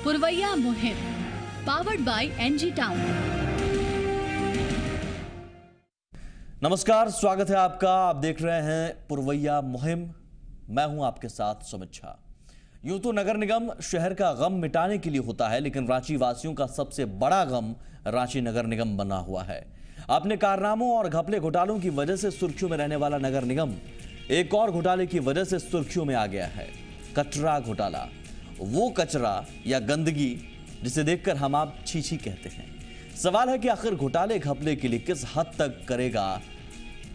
पुरवैया मुहिम powered by NG town. नमस्कार, स्वागत है आपका। आप देख रहे हैं पुरवैया मुहिम। मैं हूं आपके साथ सुमित झा। यूं तो नगर निगम शहर का गम मिटाने के लिए होता है, लेकिन रांची वासियों का सबसे बड़ा गम रांची नगर निगम बना हुआ है। अपने कारनामों और घपले घोटालों की वजह से सुर्खियों में रहने वाला नगर निगम एक और घोटाले की वजह से सुर्खियों में आ गया है, कचरा घोटाला। वो कचरा या गंदगी जिसे देखकर हम आप छी छी कहते हैं। सवाल है कि आखिर घोटाले घपले के लिए किस हद तक करेगा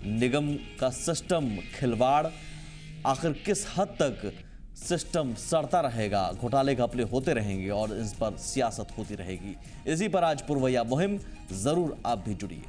निगम का सिस्टम खिलवाड़, आखिर किस हद तक सिस्टम सड़ता रहेगा, घोटाले घपले होते रहेंगे और इस पर सियासत होती रहेगी। इसी पर आज पुरवैया मुहिम, जरूर आप भी जुड़िए।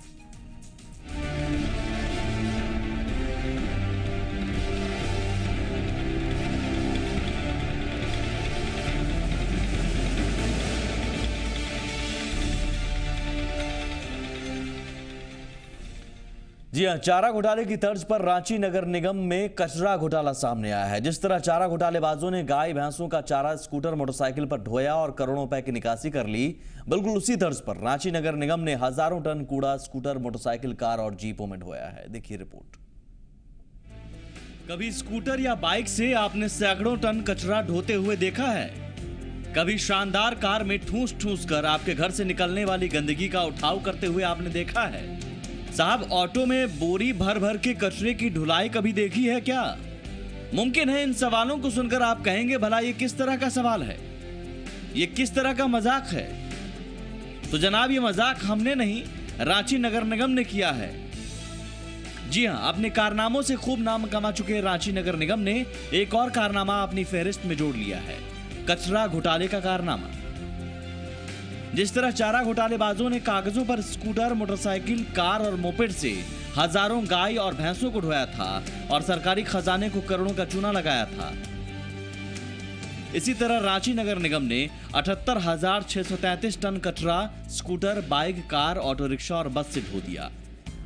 जी हां, चारा घोटाले की तर्ज पर रांची नगर निगम में कचरा घोटाला सामने आया है। जिस तरह चारा घोटालेबाजों ने गाय भैंसों का चारा स्कूटर मोटरसाइकिल पर ढोया और करोड़ों रुपए की निकासी कर ली, बिल्कुल उसी तर्ज पर रांची नगर निगम ने हजारों टन कूड़ा स्कूटर, मोटरसाइकिल, कार और जीपों में ढोया है। देखिए रिपोर्ट। कभी स्कूटर या बाइक से आपने सैकड़ों टन कचरा ढोते हुए देखा है? कभी शानदार कार में ठूस ठूस कर आपके घर से निकलने वाली गंदगी का उठाव करते हुए आपने देखा है? साहब, ऑटो में बोरी भर भर के कचरे की ढुलाई कभी देखी है क्या? मुमकिन है इन सवालों को सुनकर आप कहेंगे, भला ये किस तरह का सवाल है, ये किस तरह का मजाक है? तो जनाब, ये मजाक हमने नहीं, रांची नगर निगम ने किया है। जी हां, अपने कारनामों से खूब नाम कमा चुके रांची नगर निगम ने एक और कारनामा अपनी फहरिस्त में जोड़ लिया है, कचरा घोटाले का कारनामा। जिस तरह चारा घोटालेबाजों ने कागजों पर स्कूटर, मोटरसाइकिल, कार और मोपेड से हजारों गाय और भैंसों को ढोया था और सरकारी खजाने को करोड़ों का चूना लगाया था, इसी तरह रांची नगर निगम ने 78,633 टन कचरा scooter, bike, car, auto rickshaw और बस से ढो दिया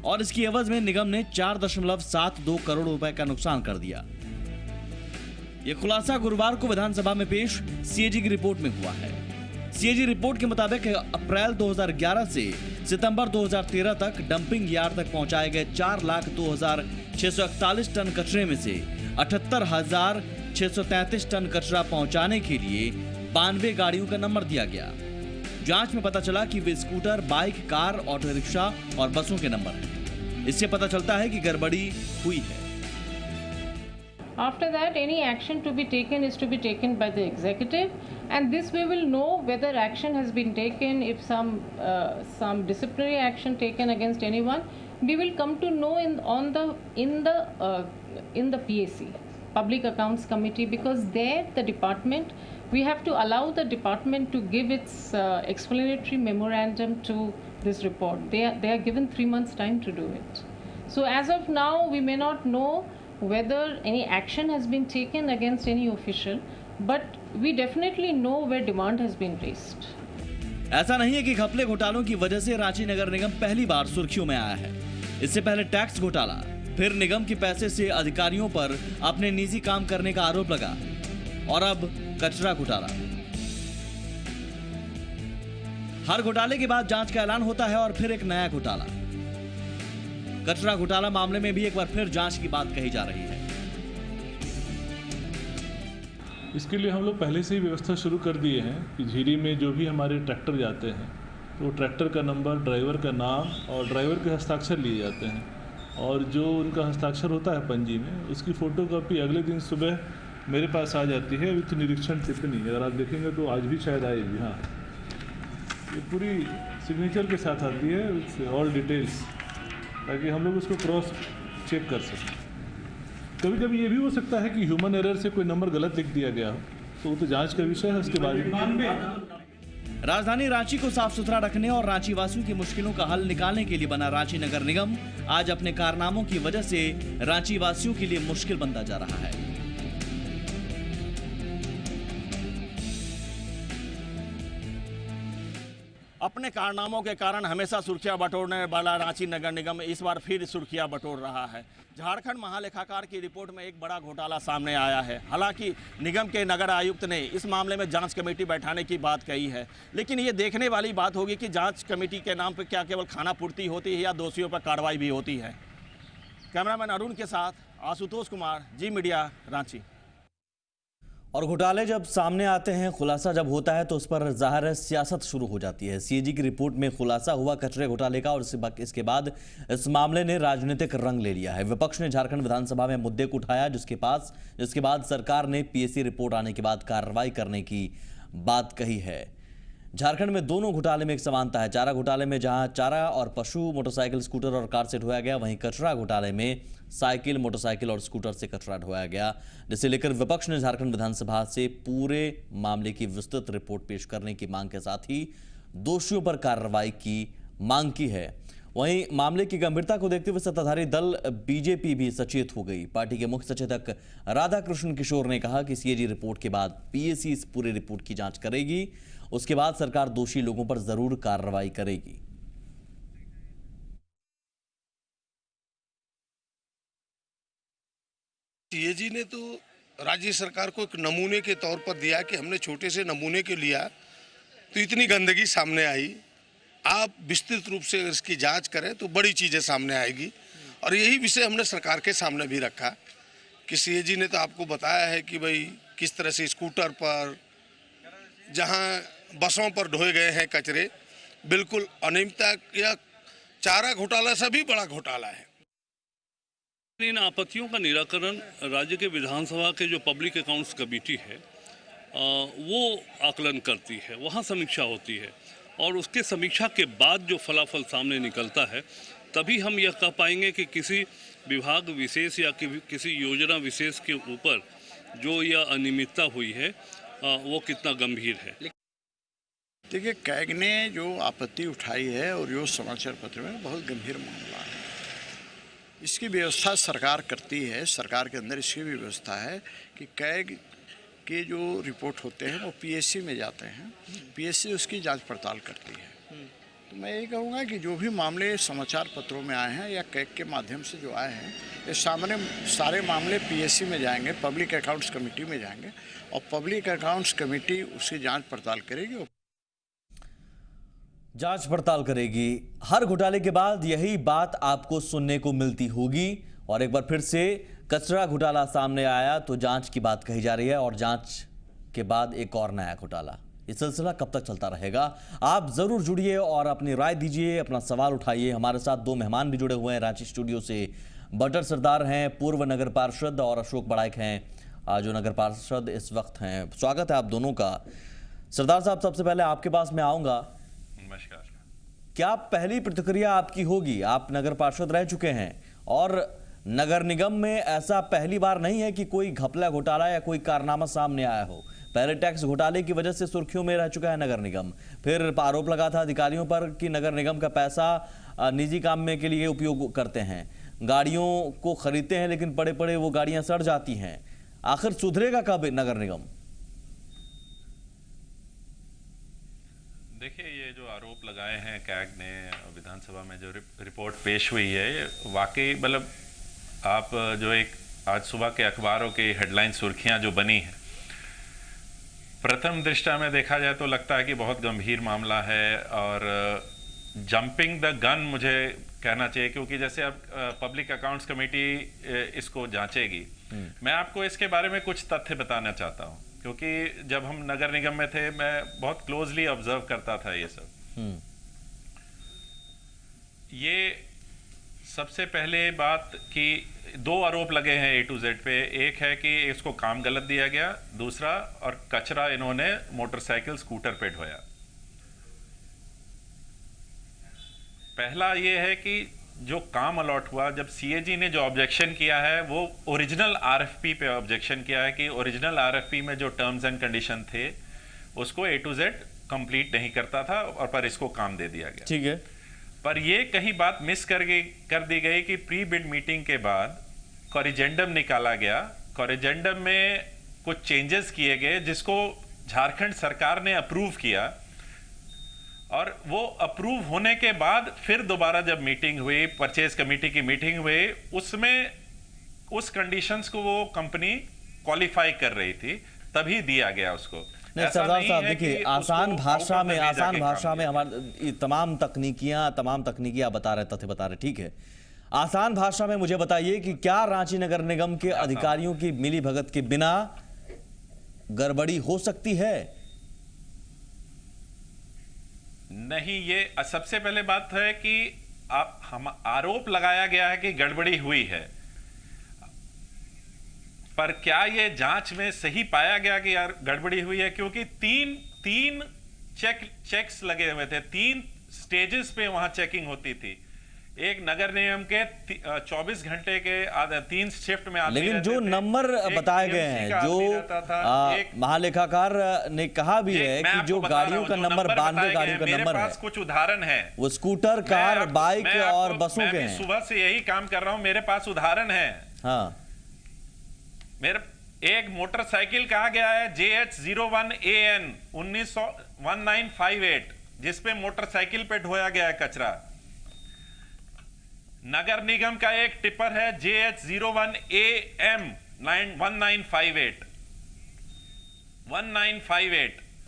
और इसकी एवज में निगम ने 4.72 करोड़ रुपए का नुकसान कर दिया। यह खुलासा गुरुवार को विधानसभा में पेश सीएजी की रिपोर्ट में हुआ है। सीएजी रिपोर्ट के मुताबिक अप्रैल 2011 से सितंबर 2013 तक डंपिंग यार्ड तक पहुंचाए गए 4,02,641 टन कचरे में से 78,633 टन कचरा पहुंचाने के लिए 92 गाड़ियों का नंबर दिया गया। जांच में पता चला कि वे scooter, bike, car, auto rickshaw और बसों के नंबर हैं। इससे पता चलता है कि गड़बड़ी हुई है। After that, any action to be taken is to be taken by the executive, and this we will know whether action has been taken. If some disciplinary action taken against anyone, we will come to know in the PAC, Public Accounts Committee, because there the department, we have to allow the department to give its explanatory memorandum to this report. They are given 3 months time to do it. So as of now, we may not know whether any action has been taken against any official, but we definitely know where demand has been raised. ऐसा नहीं है कि घपले घोटालों की वजह से रांची नगर निगम पहली बार सुर्खियों में आया है। इससे पहले टैक्स घोटाला, फिर निगम के पैसे से अधिकारियों पर अपने निजी काम करने का आरोप लगा और अब कचरा घोटाला। हर घोटाले के बाद जांच का ऐलान होता है और फिर एक नया घोटाला। कचरा घोटाला मामले में भी एक बार फिर जांच की बात कही जा रही है। इसके लिए हम लोग पहले से ही व्यवस्था शुरू कर दिए हैं कि झीरी में जो भी हमारे ट्रैक्टर जाते हैं तो ट्रैक्टर का नंबर, ड्राइवर का नाम और ड्राइवर के हस्ताक्षर लिए जाते हैं और जो उनका हस्ताक्षर होता है पंजी में, उसकी फ़ोटोकॉपी अगले दिन सुबह मेरे पास आ जाती है विथ निरीक्षण टिप्पणी। अगर आप देखेंगे तो आज भी शायद आएगी। हाँ, ये पूरी सिग्नेचर के साथ आती है विथ ऑल डिटेल्स, ताकि हम लोग उसको क्रॉस चेक कर सकें। कभी कभी ये भी हो सकता है कि ह्यूमन एरर से कोई नंबर गलत लिख दिया गया हो, तो वो तो जांच का विषय है। उसके बाद राजधानी रांची को साफ सुथरा रखने और रांची वासियों की मुश्किलों का हल निकालने के लिए बना रांची नगर निगम आज अपने कारनामों की वजह से रांची वासियों के लिए मुश्किल बनता जा रहा है। अपने कारनामों के कारण हमेशा सुर्खियां बटोरने वाला रांची नगर निगम इस बार फिर सुर्खियां बटोर रहा है। झारखंड महालेखाकार की रिपोर्ट में एक बड़ा घोटाला सामने आया है। हालांकि निगम के नगर आयुक्त ने इस मामले में जांच कमेटी बैठाने की बात कही है, लेकिन ये देखने वाली बात होगी कि जांच कमेटी के नाम पर क्या केवल खाना पूर्ति होती है या दोषियों पर कार्रवाई भी होती है। कैमरामैन अरुण के साथ आशुतोष कुमार, जी मीडिया, रांची। और घोटाले जब सामने आते हैं, खुलासा जब होता है तो उस पर जाहिर है सियासत शुरू हो जाती है। सीएजी की रिपोर्ट में खुलासा हुआ कचरे घोटाले का और इसके बाद इस मामले ने राजनीतिक रंग ले लिया है। विपक्ष ने झारखंड विधानसभा में मुद्दे को उठाया, जिसके बाद सरकार ने पीएसी रिपोर्ट आने के बाद कार्रवाई करने की बात कही है। झारखंड में दोनों घोटाले में एक समानता है। चारा घोटाले में जहां चारा और पशु मोटरसाइकिल, स्कूटर और कार से ढोया गया, वहीं कचरा घोटाले में साइकिल, मोटरसाइकिल और स्कूटर से कचरा ढोया गया, जिसे लेकर विपक्ष ने झारखंड विधानसभा से पूरे मामले की विस्तृत रिपोर्ट पेश करने की मांग के साथ ही दोषियों पर कार्रवाई की मांग की है। वहीं मामले की गंभीरता को देखते हुए सत्ताधारी दल बीजेपी भी सचेत हो गई। पार्टी के मुख्य सचेतक राधाकृष्ण किशोर ने कहा कि सीएजी रिपोर्ट के बाद पीएसी इस पूरे रिपोर्ट की जांच करेगी, उसके बाद सरकार दोषी लोगों पर जरूर कार्रवाई करेगी। सीएजी ने तो राज्य सरकार को एक नमूने के तौर पर दिया कि हमने छोटे से नमूने के लिया तो इतनी गंदगी सामने आई। आप विस्तृत रूप से इसकी जांच करें तो बड़ी चीजें सामने आएगी। और यही विषय हमने सरकार के सामने भी रखा कि सीएजी ने तो आपको बताया है कि भाई किस तरह से स्कूटर पर, जहां बसों पर ढोए गए हैं कचरे, बिल्कुल अनियमितता या चारा घोटाला से भी बड़ा घोटाला है। इन आपत्तियों का निराकरण राज्य के विधानसभा के जो पब्लिक अकाउंट्स कमेटी है वो आकलन करती है, वहाँ समीक्षा होती है और उसके समीक्षा के बाद जो फलाफल सामने निकलता है तभी हम यह कह पाएंगे कि किसी विभाग विशेष या किसी योजना विशेष के ऊपर जो यह अनियमितता हुई है वो कितना गंभीर है। देखिए, कैग ने जो आपत्ति उठाई है और जो समाचार पत्र में बहुत गंभीर मामला है। इसकी व्यवस्था सरकार करती है। सरकार के अंदर इसकी भी व्यवस्था है कि कैग के जो रिपोर्ट होते हैं वो पीएससी में जाते हैं, पीएससी उसकी जांच पड़ताल करती है। तो मैं ये कहूँगा कि जो भी मामले समाचार पत्रों में आए हैं या कैग के माध्यम से जो आए हैं, ये सारे मामले पीएससी में जाएंगे, पब्लिक अकाउंट्स कमेटी में जाएंगे और पब्लिक अकाउंट्स कमेटी उसकी जांच पड़ताल करेगी। जांच पड़ताल करेगी। हर घोटाले के बाद यही बात आपको सुनने को मिलती होगी और एक बार फिर से कचरा घोटाला सामने आया तो जांच की बात कही जा रही है और जांच के बाद एक और नया घोटाला। ये सिलसिला कब तक चलता रहेगा? आप जरूर जुड़िए और अपनी राय दीजिए, अपना सवाल उठाइए। हमारे साथ दो मेहमान भी जुड़े हुए हैं रांची स्टूडियो से। बटर सरदार हैं, पूर्व नगर पार्षद, और अशोक बड़ाइक हैं जो नगर पार्षद इस वक्त हैं। स्वागत है आप दोनों का। सरदार साहब, सबसे पहले आपके पास मैं आऊंगा। नमस्कार। क्या पहली प्रतिक्रिया आपकी होगी, आप नगर पार्षद रह चुके हैं और नगर निगम में ऐसा पहली बार नहीं है कि कोई घपला घोटाला या कोई कारनामा सामने आया हो। पहले टैक्स घोटाले की वजह से सुर्खियों में रह चुका है नगर निगम, फिर आरोप लगा था अधिकारियों पर कि नगर निगम का पैसा निजी काम में के लिए उपयोग करते हैं, गाड़ियों को खरीदते हैं लेकिन पड़े पड़े वो गाड़ियां सड़ जाती हैं। आखिर सुधरेगा कब नगर निगम? देखिए, ये जो आरोप लगाए हैं कैग ने, विधानसभा में जो रिपोर्ट पेश हुई है, वाकई मतलब आप जो एक आज सुबह के अखबारों की हेडलाइन सुर्खियां जो बनी हैं, प्रथम दृष्टया में देखा जाए तो लगता है कि बहुत गंभीर मामला है और जंपिंग द गन मुझे कहना चाहिए, क्योंकि जैसे अब पब्लिक अकाउंट्स कमेटी इसको जांचेगी। मैं आपको इसके बारे में कुछ तथ्य बताना चाहता हूँ, क्योंकि जब हम नगर निगम में थे मैं बहुत क्लोजली ऑब्जर्व करता था ये सब। ये सबसे पहले बात कि दो आरोप लगे हैं ए टू जेड पे। एक है कि इसको काम गलत दिया गया, दूसरा और कचरा इन्होंने मोटरसाइकिल स्कूटर पे ढोया। पहला ये है कि जो काम अलॉट हुआ, जब सीएजी ने जो ऑब्जेक्शन किया है वो ओरिजिनल आरएफपी पे ऑब्जेक्शन किया है कि ओरिजिनल आरएफपी में जो टर्म्स एंड कंडीशन थे उसको ए टू जेड कंप्लीट नहीं करता था और पर इसको काम दे दिया गया। ठीक है, पर ये कहीं बात मिस कर दी गई कि प्री बिड मीटिंग के बाद कॉरिजेंडम निकाला गया। कॉरिजेंडम में कुछ चेंजेस किए गए जिसको झारखंड सरकार ने अप्रूव किया और वो अप्रूव होने के बाद फिर दोबारा जब मीटिंग हुई, परचेज कमेटी की मीटिंग हुई, उसमें उस कंडीशंस को वो कंपनी क्वालिफाई कर रही थी, तभी दिया गया उसको। सरदार साहब देखिए, आसान भाषा में हमारे तमाम तकनीकियां बता रहे, तथ्य बता रहे, ठीक है। आसान भाषा में मुझे बताइए कि क्या रांची नगर निगम के अधिकारियों की मिली भगत के बिना गड़बड़ी हो सकती है? नहीं, ये सबसे पहले बात है कि हम आरोप लगाया गया है कि गड़बड़ी हुई है, पर क्या ये जांच में सही पाया गया कि यार गड़बड़ी हुई है? क्योंकि तीन चेक्स लगे हुए थे, 3 स्टेजेस पे वहां चेकिंग होती थी। एक नगर निगम के 24 घंटे के 3 शिफ्ट में आते, लेकिन जो नंबर बताए गए हैं, जो महालेखाकार ने कहा भी है कि जो गाड़ियों का नंबर 92 गाड़ियों का नंबर है, कुछ उदाहरण है, वो स्कूटर, कार, बाइक और बसों के हैं। सुबह से यही काम कर रहा हूं, मेरे पास उदाहरण है। हाँ, मेरे एक मोटरसाइकिल कहा गया है JH01AN 1958, जिसपे मोटरसाइकिल पे ढोया गया है कचरा। नगर निगम का एक टिपर है JH01AM 1958।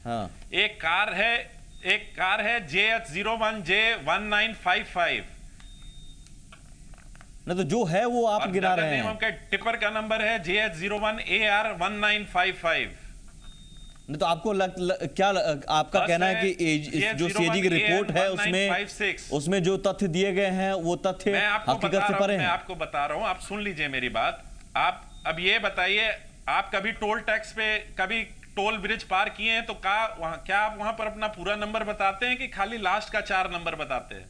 हाँ। एक कार है JH01J 1955। नहीं तो जो है वो आप गिना रहे हैं। का टिपर का नंबर है JH01AR 1955। नहीं तो आपको क्या आपका कहना है कि जो सीएजी की रिपोर्ट है उसमें जो तथ्य दिए गए हैं वो तथ्य हकीकत से परे हैं? मैं आपको बता रहा हूं, आप सुन लीजिए मेरी बात। आप अब ये बताइए, आप कभी टोल टैक्स पे, कभी टोल ब्रिज पार किए हैं तो क्या आप वहां पर अपना पूरा नंबर बताते हैं कि खाली लास्ट का 4 नंबर बताते हैं?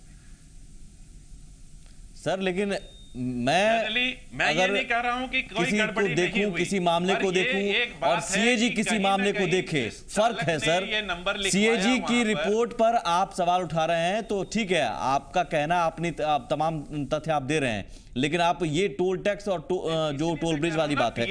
सर लेकिन मैं ये नहीं कह रहा हूं कि कोई गड़बड़ी नहीं हुई, किसी मामले को देखूं और सीएजी किसी मामले को देखे, फर्क है सर। सीएजी की रिपोर्ट पर आप सवाल उठा रहे हैं तो ठीक है, आपका कहना, अपनी तमाम तथ्य आप दे रहे हैं, लेकिन आप ये टोल टैक्स और जो टोल ब्रिज वाली बात है,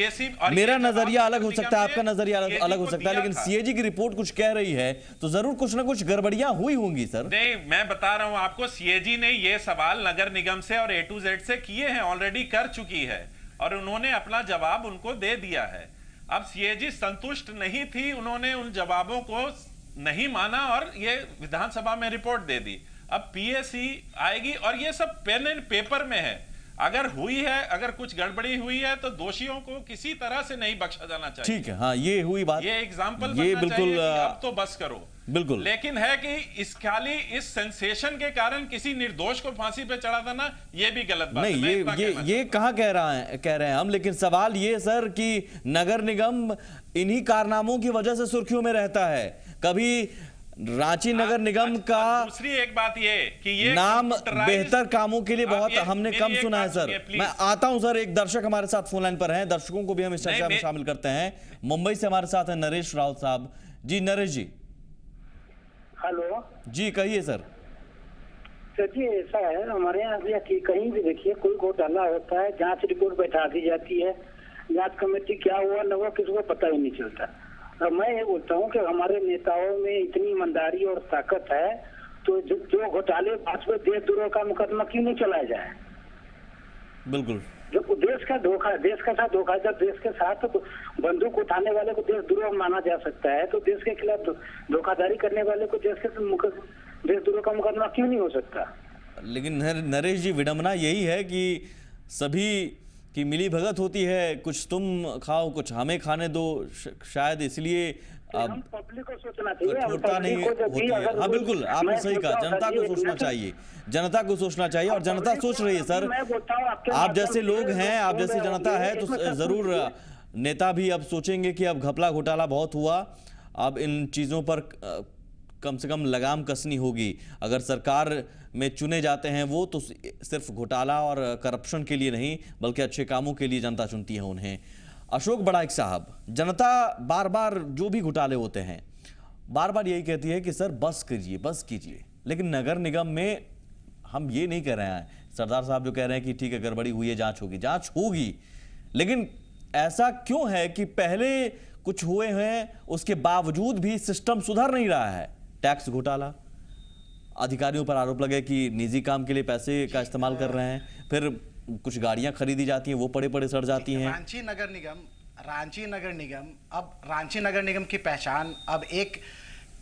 मेरा नजरिया अलग हो सकता है, आपका नजरिया अलग हो सकता है, लेकिन सीएजी की रिपोर्ट कुछ कह रही है तो जरूर कुछ ना कुछ गड़बड़ियां हुई होंगी सर। नहीं, मैं बता रहा हूं आपको, सीएजी ने ये सवाल नगर निगम से और A to Z से किए हैं, ऑलरेडी कर चुकी है और उन्होंने अपना जवाब उनको दे दिया है। अब सीएजी संतुष्ट नहीं थी, उन्होंने उन जवाबों को नहीं माना और ये विधानसभा में रिपोर्ट दे दी। अब PAC आएगी और ये सब पेन एंड पेपर में है। अगर हुई है, अगर कुछ गड़बड़ी हुई है तो दोषियों को किसी तरह से नहीं बख्शा जाना चाहिए। ठीक है, हाँ, ये हुई बात, ये एग्जाम्पल ये बिल्कुल अब तो बस करो, बिल्कुल। लेकिन है कि इस सेंसेशन के कारण किसी निर्दोष को फांसी पे चढ़ा देना, ये भी गलत बात नहीं। ये कहाँ कह रहे हैं हम, लेकिन सवाल ये सर कि नगर निगम इन्हीं कारनामों की वजह से सुर्खियों में रहता है। कभी रांची नगर निगम का दूसरी एक बात ये कि ये नाम बेहतर कामों के लिए बहुत हमने कम सुना है सर। मैं आता हूं सर, एक दर्शक हमारे साथ फोन लाइन पर हैं, दर्शकों को भी हम इस चर्चा में शामिल करते हैं। मुंबई से हमारे साथ हैं नरेश राउत साहब। जी नरेश जी। हेलो जी, कहिए सर। सर जी, ऐसा है हमारे यहाँ कि कहीं भी देखिए कोई घोटाला होता है, जांच रिपोर्ट बैठा दी जाती है, जांच कमेटी क्या हुआ न हुआ किसी को पता ही नहीं चलता। और मैं ये बोलता हूँ कि हमारे नेताओं में इतनी ईमानदारी और ताकत है तो जो घोटाले बात में देशद्रोह का मुकदमा क्यों नहीं चलाया जाए? बिल्कुल, जो देश का धोखा, देश के साथ धोखा, जब देश के साथ बंदूक उठाने वाले को देशद्रोह माना जा सकता है तो देश के खिलाफ धोखाधड़ी करने वाले को देशद्रोह का मुकदमा क्यों नहीं हो सकता? लेकिन नरेश जी, विडंबना यही है कि सभी की मिली भगत होती है, कुछ तुम खाओ कुछ हमें खाने दो, शायद इसलिए हम पब्लिक को सोचना चाहिए, कठोरता नहीं होती है। हाँ बिल्कुल, आपने सही कहा, जनता को सोचना चाहिए, जनता को सोचना चाहिए और जनता सोच रही है सर। आप जैसे लोग हैं, आप जैसी जनता है तो जरूर नेता भी अब सोचेंगे कि अब घपला घोटाला बहुत हुआ, अब इन चीजों पर कम से कम लगाम कसनी होगी। अगर सरकार में चुने जाते हैं वो तो सिर्फ घोटाला और करप्शन के लिए नहीं बल्कि अच्छे कामों के लिए जनता चुनती है उन्हें। अशोक बड़ाइक साहब, जनता बार बार जो भी घोटाले होते हैं बार बार यही कहती है कि सर बस कीजिए, लेकिन नगर निगम में हम ये नहीं कह रहे हैं। सरदार साहब जो कह रहे हैं कि ठीक है गड़बड़ी हुई है, जांच होगी, लेकिन ऐसा क्यों है कि पहले कुछ हुए हैं उसके बावजूद भी सिस्टम सुधर नहीं रहा है? टैक्स घोटाला, अधिकारियों पर आरोप लगे कि निजी काम के लिए पैसे का इस्तेमाल कर रहे हैं, फिर कुछ गाड़ियां खरीदी जाती हैं वो पड़े पड़े सड़ जाती हैं। रांची नगर निगम की पहचान अब एक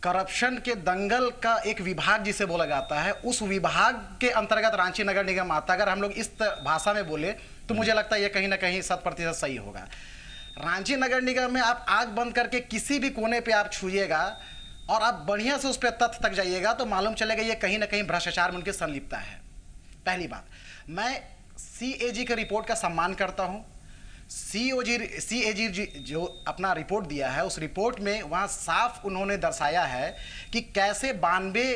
करप्शन के दंगल का एक विभाग जिसे बोला जाता है, उस विभाग के अंतर्गत रांची नगर निगम आता है। अगर हम लोग इस भाषा में बोले तो मुझे लगता है ये कहीं ना कहीं 100% सही होगा। रांची नगर निगम में आप आंख बंद करके किसी भी कोने पे आप छूइएगा और आप बढ़िया से उस पर तथ्य तक जाइएगा तो मालूम चलेगा ये कहीं ना कहीं भ्रष्टाचार में उनकी संलिप्तता है। पहली बात, मैं CAG की रिपोर्ट का सम्मान करता हूं। CAG जो अपना रिपोर्ट दिया है, उस रिपोर्ट में वहां साफ उन्होंने दर्शाया है कि कैसे 92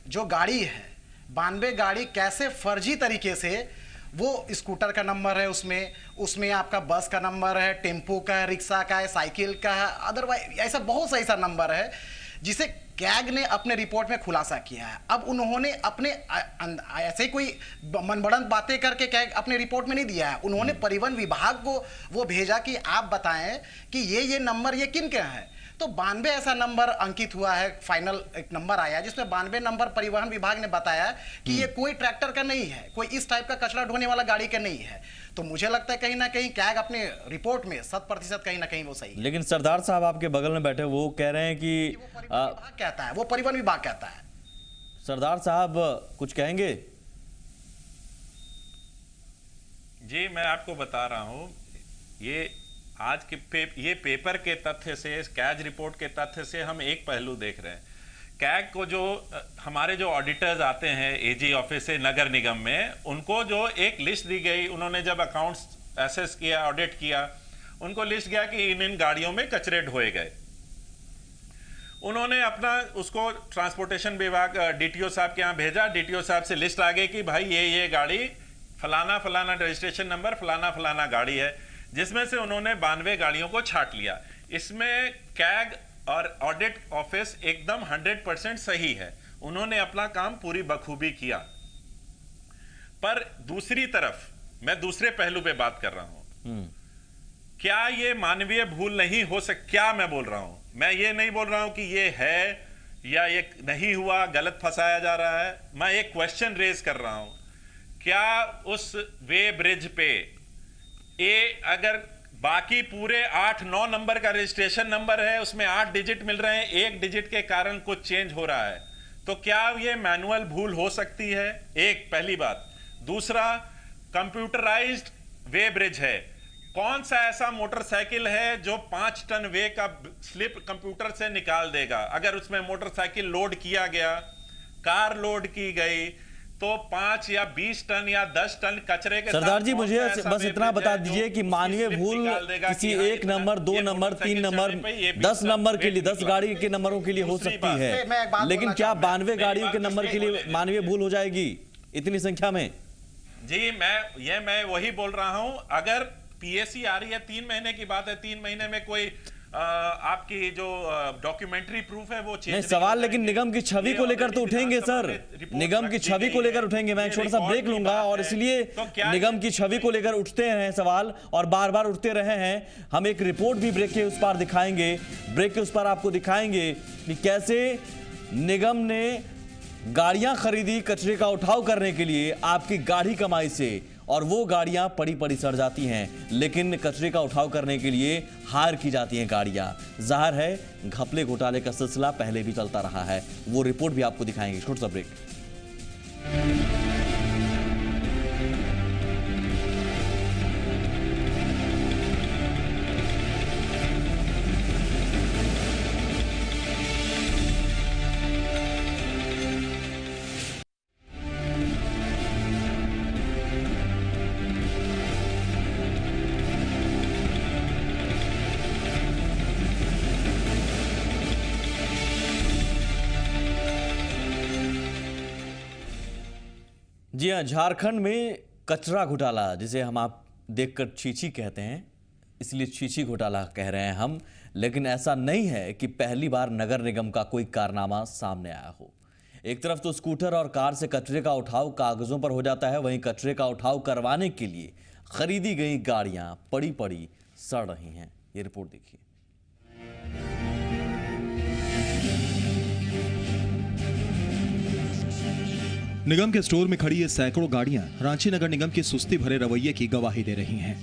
जो गाड़ी है, 92 गाड़ी कैसे फर्जी तरीके से, वो स्कूटर का नंबर है, उसमें आपका बस का नंबर है, टेम्पो का है, रिक्शा का है, साइकिल का है, अदरवाइज ऐसा बहुत सा ऐसा नंबर है जिसे कैग ने अपने रिपोर्ट में खुलासा किया है। अब उन्होंने अपने ऐसे कोई मनगढ़ंत बातें करके कैग अपने रिपोर्ट में नहीं दिया है। उन्होंने परिवहन विभाग को वो भेजा कि आप बताएं कि ये नंबर ये किन के हैं। तो 92 ऐसा नंबर अंकित हुआ है, फाइनल एक नंबर आया जिसमें 92 नंबर परिवहन विभाग ने बताया कि ये कोई ट्रैक्टर का नहीं है, कोई इस टाइप का कचरा ढोने वाला गाड़ी का नहीं है। तो मुझे लगता है कहीं ना कहीं कैग अपने रिपोर्ट में 100% कहीं ना कहीं वो सही है। लेकिन सरदार साहब आपके बगल में बैठे वो कह रहे हैं कि वो परिवहन विभाग कहता है। सरदार साहब कुछ कहेंगे? जी मैं आपको बता रहा हूं, ये आज के ये पेपर के तथ्य से, कैग रिपोर्ट के तथ्य से हम एक पहलू देख रहे हैं। कैग को जो हमारे जो ऑडिटर्स आते हैं AG ऑफिस से नगर निगम में, उनको जो एक लिस्ट दी गई, उन्होंने जब अकाउंट्स एसेस किया, ऑडिट किया, उनको लिस्ट गया कि इन गाड़ियों में कचरे ढोए गए। उन्होंने अपना उसको ट्रांसपोर्टेशन विभाग DTO साहब के यहाँ भेजा। DTO साहब से लिस्ट आ गई कि भाई ये गाड़ी फलाना फलाना रजिस्ट्रेशन नंबर फलाना फलाना गाड़ी है, जिसमें से उन्होंने 92 गाड़ियों को छांट लिया। इसमें कैग और ऑडिट ऑफिस एकदम 100% सही है, उन्होंने अपना काम पूरी बखूबी किया। पर दूसरी तरफ मैं दूसरे पहलू पे बात कर रहा हूं, क्या ये मानवीय भूल नहीं हो सकती? क्या मैं बोल रहा हूं, मैं ये नहीं बोल रहा हूं कि ये है या ये नहीं हुआ, गलत फंसाया जा रहा है। मैं एक क्वेश्चन रेज कर रहा हूं, क्या उस वे ब्रिज पे अगर बाकी पूरे 8-9 नंबर का रजिस्ट्रेशन नंबर है, उसमें 8 डिजिट मिल रहे हैं, 1 डिजिट के कारण कुछ चेंज हो रहा है, तो क्या ये मैनुअल भूल हो सकती है? एक पहली बात। दूसरा, कंप्यूटराइज्ड वे ब्रिज है। कौन सा ऐसा मोटरसाइकिल है जो 5 टन वे का स्लिप कंप्यूटर से निकाल देगा? अगर उसमें मोटरसाइकिल लोड किया गया, कार लोड की गई, तो 5 या 20 टन या 10 टन कचरे के सरदार जी मुझे बस इतना बता दीजिए कि मानवीय भूल किसी 1 नंबर, 2 नंबर, 3 नंबर, 10 नंबर के लिए, 10 गाड़ी के नंबरों के लिए हो सकती है, लेकिन क्या 92 गाड़ियों के नंबर के लिए मानवीय भूल हो जाएगी इतनी संख्या में? जी मैं वही बोल रहा हूं। अगर PSC आ रही है, 3 महीने की बात है, 3 महीने में कोई आपकी जो डॉक्यूमेंट्री प्रूफ है वो चेंज नहीं सवाल, लेकिन निगम की छवि को लेकर तो उठेंगे सर, निगम की छवि को लेकर उठेंगे। मैं छोटा सा ब्रेक लूंगा और इसलिए निगम की छवि को लेकर उठते हैं सवाल और बार बार उठते रहे हैं। हम एक रिपोर्ट भी ब्रेक के उस पार दिखाएंगे, ब्रेक के उस पार आपको दिखाएंगे कि कैसे निगम ने गाड़ियां खरीदी कचरे का उठाव करने के लिए आपकी गाढ़ी कमाई से, और वो गाड़ियां पड़ी पड़ी सड़ जाती हैं, लेकिन कचरे का उठाव करने के लिए हायर की जाती हैं गाड़ियां। जाहिर है घपले घोटाले का सिलसिला पहले भी चलता रहा है, वो रिपोर्ट भी आपको दिखाएंगे। छोटा सा ब्रेक। जी हाँ, झारखंड में कचरा घोटाला, जिसे हम आप देखकर छीछी कहते हैं, इसलिए छीछी घोटाला कह रहे हैं हम, लेकिन ऐसा नहीं है कि पहली बार नगर निगम का कोई कारनामा सामने आया हो। एक तरफ तो स्कूटर और कार से कचरे का उठाव कागजों पर हो जाता है, वहीं कचरे का उठाव करवाने के लिए खरीदी गई गाड़ियां पड़ी पड़ी सड़ रही हैं। ये रिपोर्ट देखिए। निगम के स्टोर में खड़ी ये सैकड़ों गाड़ियां रांची नगर निगम की सुस्ती भरे रवैये की गवाही दे रही हैं।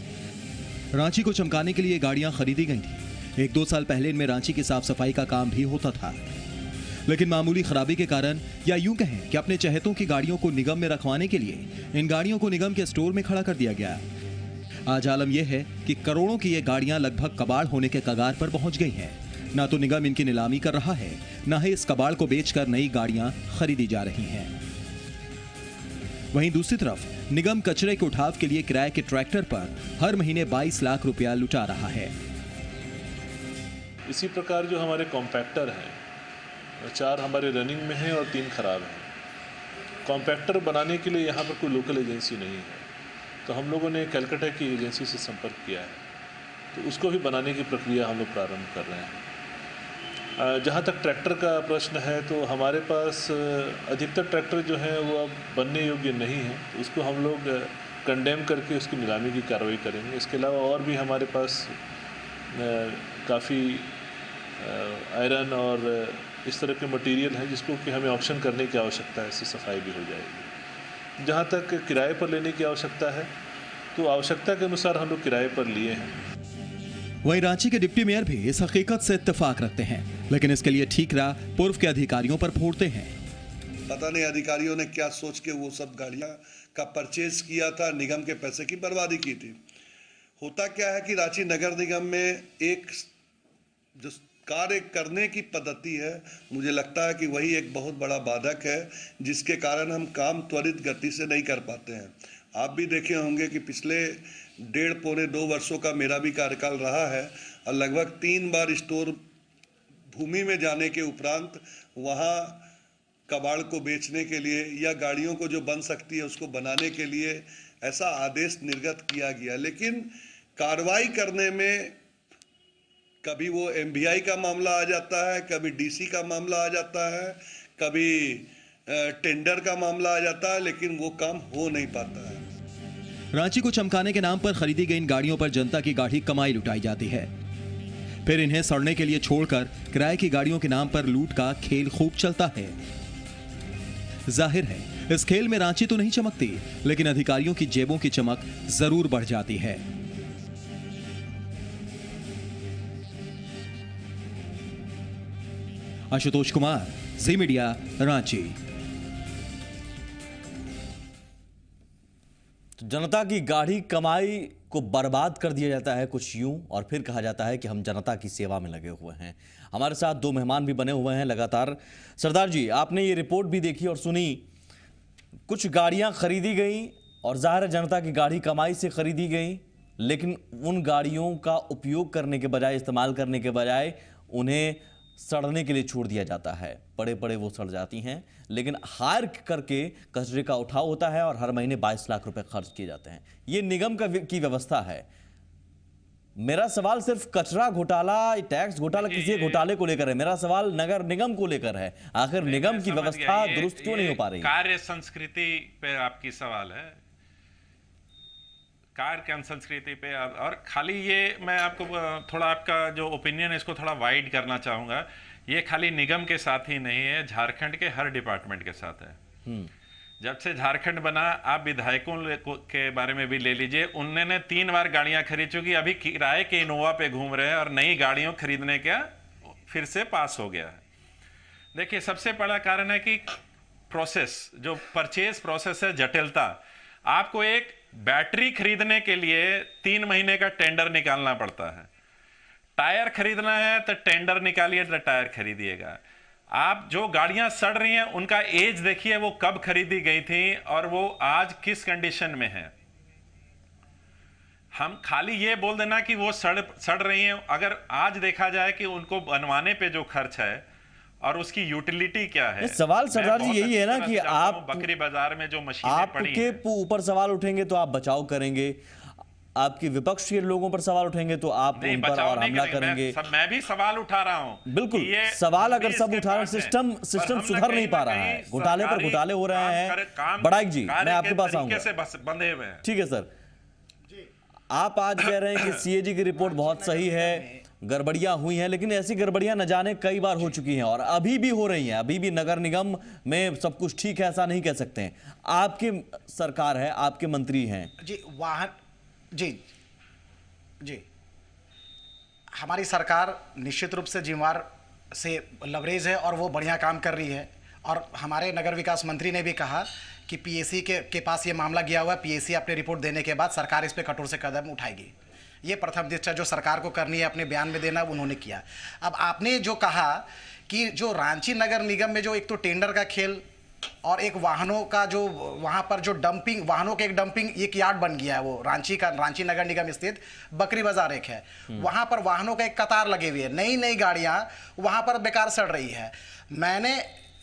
रांची को चमकाने के लिए गाड़ियां खरीदी गई थी। 1-2 साल पहले इनमें रांची की साफ सफाई का काम भी होता था, लेकिन मामूली खराबी के कारण, या यूं कहें कि अपने चहेतों की गाड़ियों को निगम में रखवाने के लिए इन गाड़ियों को निगम के स्टोर में खड़ा कर दिया गया। आज आलम यह है कि करोड़ों की ये गाड़ियां लगभग कबाड़ होने के कगार पर पहुंच गई हैं। ना तो निगम इनकी नीलामी कर रहा है, ना ही इस कबाड़ को बेचकर नई गाड़ियां खरीदी जा रही हैं। वहीं दूसरी तरफ निगम कचरे के उठाव के लिए किराए के ट्रैक्टर पर हर महीने 22 लाख रुपया लुटा रहा है। इसी प्रकार जो हमारे कॉम्पैक्टर हैं, 4 हमारे रनिंग में हैं और 3 खराब हैं। कॉम्पैक्टर बनाने के लिए यहाँ पर कोई लोकल एजेंसी नहीं है, तो हम लोगों ने कलकत्ता की एजेंसी से संपर्क किया है, तो उसको भी बनाने की प्रक्रिया हम लोग प्रारंभ कर रहे हैं। जहाँ तक ट्रैक्टर का प्रश्न है, तो हमारे पास अधिकतर ट्रैक्टर जो हैं वो अब बनने योग्य नहीं हैं, तो उसको हम लोग कंडेम करके उसकी नीलामी की कार्रवाई करेंगे। इसके अलावा और भी हमारे पास काफ़ी आयरन और इस तरह के मटेरियल हैं जिसको कि हमें ऑक्शन करने की आवश्यकता है, इससे सफाई भी हो जाएगी। जहाँ तक किराए पर लेने की आवश्यकता है, तो आवश्यकता के अनुसार हम लोग किराए पर लिए हैं। वहीं रांची के डिप्टी मेयर भी इस हकीकत से इत्तेफाक रखते हैं, लेकिन इसके लिए ठीकरा पूर्व के अधिकारियों पर फोड़ते हैं। पता नहीं अधिकारियों ने क्या सोच के वो सब गाड़ियां का परचेज किया था, निगम के पैसे की बर्बादी की थी। होता क्या है कि रांची नगर निगम में एक जो कार्य करने की पद्धति है, मुझे लगता है कि वही एक बहुत बड़ा बाधक है, जिसके कारण हम काम त्वरित गति से नहीं कर पाते हैं। आप भी देखे होंगे कि पिछले 1.5-2 वर्षों का मेरा भी कार्यकाल रहा है और लगभग 3 बार स्टोर भूमि में जाने के उपरांत वहाँ कबाड़ को बेचने के लिए या गाड़ियों को जो बन सकती है उसको बनाने के लिए ऐसा आदेश निर्गत किया गया, लेकिन कार्रवाई करने में कभी वो MVI का मामला आ जाता है, कभी DC का मामला आ जाता है, कभी टेंडर का मामला आ जाता है, लेकिन वो काम हो नहीं पाता है। रांची को चमकाने के नाम पर खरीदी गई इन गाड़ियों पर जनता की गाढ़ी कमाई लुटाई जाती है, फिर इन्हें सड़ने के लिए छोड़कर किराए की गाड़ियों के नाम पर लूट का खेल खूब चलता है। जाहिर है इस खेल में रांची तो नहीं चमकती, लेकिन अधिकारियों की जेबों की चमक जरूर बढ़ जाती है। आशुतोष कुमार, जी मीडिया, रांची। जनता की गाढ़ी कमाई को बर्बाद कर दिया जाता है कुछ यूं, और फिर कहा जाता है कि हम जनता की सेवा में लगे हुए हैं। हमारे साथ 2 मेहमान भी बने हुए हैं लगातार। सरदार जी, आपने ये रिपोर्ट भी देखी और सुनी। कुछ गाड़ियां खरीदी गई और ज़ाहिर है जनता की गाढ़ी कमाई से खरीदी गई, लेकिन उन गाड़ियों का उपयोग करने के बजाय, इस्तेमाल करने के बजाय उन्हें सड़ने के लिए छोड़ दिया जाता है। पड़े पड़े वो सड़ जाती हैं, लेकिन हायर करके कचरे का उठाव होता है और हर महीने 22 लाख रुपए खर्च किए जाते हैं। ये निगम की व्यवस्था है। मेरा सवाल सिर्फ कचरा घोटाला, टैक्स घोटाला किसी घोटाले को लेकर है, मेरा सवाल नगर निगम को लेकर है। आखिर निगम की व्यवस्था दुरुस्त क्यों नहीं हो पा रही? कार्य संस्कृति पे आपकी सवाल है, कार्य संस्कृति पे। और खाली ये मैं आपको थोड़ा आपका जो ओपिनियन है इसको थोड़ा वाइड करना चाहूँगा। ये खाली निगम के साथ ही नहीं है, झारखंड के हर डिपार्टमेंट के साथ है। जब से झारखंड बना, आप विधायकों के बारे में भी ले लीजिए, उन्होंने 3 बार गाड़ियां खरीद चुकी, अभी किराए के इनोवा पे घूम रहे हैं और नई गाड़ियों खरीदने का फिर से पास हो गया है। देखिए, सबसे बड़ा कारण है कि प्रोसेस, जो परचेज प्रोसेस है, जटिलता। आपको एक बैटरी खरीदने के लिए 3 महीने का टेंडर निकालना पड़ता है। टायर खरीदना है तो टेंडर निकालिए तो टायर खरीदिएगा। आप जो गाड़ियां सड़ रही हैं उनका एज देखिए, वो कब खरीदी गई थी और वो आज किस कंडीशन में है। हम खाली ये बोल देना कि वो सड़ रही हैं, अगर आज देखा जाए कि उनको बनवाने पे जो खर्च है और उसकी यूटिलिटी क्या है। सवाल सरदार जी यही है ना कि आप बकरी बाजार में जो मशीनें पड़ी हैं, आपके ऊपर सवाल उठेंगे तो आप बचाव करेंगे, आपके विपक्ष के लोगों पर सवाल उठेंगे तो आप उन पर और हमला करेंगे। मैं भी सवाल उठा रहा हूं। बिल्कुल, सवाल अगर सब उठा रहे, सिस्टम सुधर नहीं पा रहा है, घोटाले पर घोटाले हो रहे हैं। बड़ाइक जी, मैं आपके पास आऊंगा। बंधे हुए हैं। ठीक है सर, आप आज कह रहे हैं कि CAG की रिपोर्ट बहुत सही है, गड़बड़ियां हुई हैं, लेकिन ऐसी गड़बड़ियां न जाने कई बार हो चुकी हैं और अभी भी हो रही हैं। अभी भी नगर निगम में सब कुछ ठीक है ऐसा नहीं कह सकते हैं। आपकी सरकार है, आपके मंत्री हैं जी, वाहन जी हमारी सरकार निश्चित रूप से जिम्मेवार से लवरेज है और वो बढ़िया काम कर रही है। और हमारे नगर विकास मंत्री ने भी कहा कि पीएसी के पास ये मामला गया हुआ है, पीएसी अपनी रिपोर्ट देने के बाद सरकार इस पे कठोर से कदम उठाएगी। ये प्रथम दृष्टया जो सरकार को करनी है अपने बयान में देना, उन्होंने किया। अब आपने जो कहा कि जो रांची नगर निगम में जो एक तो टेंडर का खेल और एक वाहनों का जो वहाँ पर जो डंपिंग, वाहनों के एक डंपिंग एक यार्ड बन गया है, वो रांची नगर निगम स्थित बकरी बाजार एक है, वहाँ पर वाहनों का एक कतार लगे हुए है, नई नई गाड़ियाँ वहाँ पर बेकार सड़ रही है।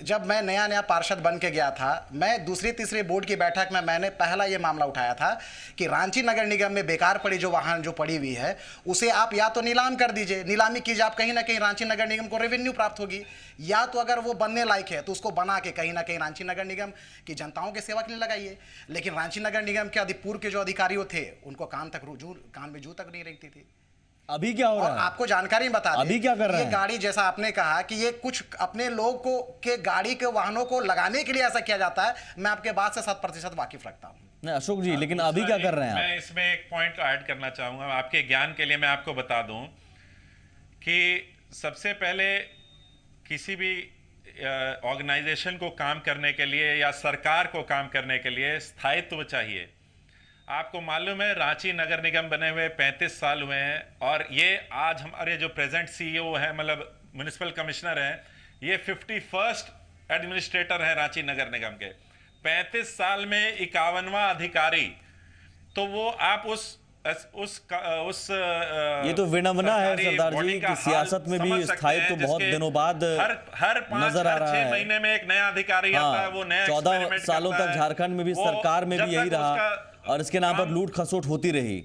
जब मैं नया पार्षद बन के गया था, मैं दूसरी तीसरी बोर्ड की बैठक में मैंने पहला ये मामला उठाया था कि रांची नगर निगम में बेकार पड़ी जो वाहन जो पड़ी हुई है उसे आप या तो नीलाम कर दीजिए, नीलामी कीजिए, आप कहीं ना कहीं रांची नगर निगम को रेवेन्यू प्राप्त होगी, या तो अगर वो बनने लायक है तो उसको बना के कहीं ना कहीं रांची नगर निगम की जनताओं की सेवा के लिए लगाइए। लेकिन रांची नगर निगम के पूर्व के जो अधिकारी थे उनको कान में जू तक नहीं रखती थी। अभी क्या हो रहा है? आपको जानकारी बता दें, अभी क्या कर रहे हैं? ये गाड़ी जैसा आपने कहा कि ये कुछ अपने लोग को के गाड़ी के वाहनों को लगाने के लिए ऐसा किया जाता है, मैं आपके बात से 100% वाकिफ रखता हूं। नहीं अशोक जी, लेकिन अभी क्या कर रहे हैं? मैं इसमें एक पॉइंट ऐड करना चाहूंगा, आपके ज्ञान के लिए मैं आपको बता दूं कि सबसे पहले किसी भी ऑर्गेनाइजेशन को काम करने के लिए या सरकार को काम करने के लिए स्थायित्व चाहिए। आपको मालूम है रांची नगर निगम बने हुए 35 साल हुए हैं और ये आज हमारे जो प्रेजेंट सीईओ हैं, मतलब म्युनिसिपल कमिश्नर हैं, ये 51st एडमिनिस्ट्रेटर हैं रांची नगर निगम के। 35 साल में 51वां अधिकारी, तो वो आप उस ये तो विडंबना है सरदार जी कि सियासत में भी स्थायित्व तो बहुत दिनों बाद हर नजर आ रहा है। महीने में एक नया अधिकारी आता है, वो नया 14 सालों तक झारखंड में भी सरकार में भी यही रहा और इसके नाम पर लूट खसोट होती रही।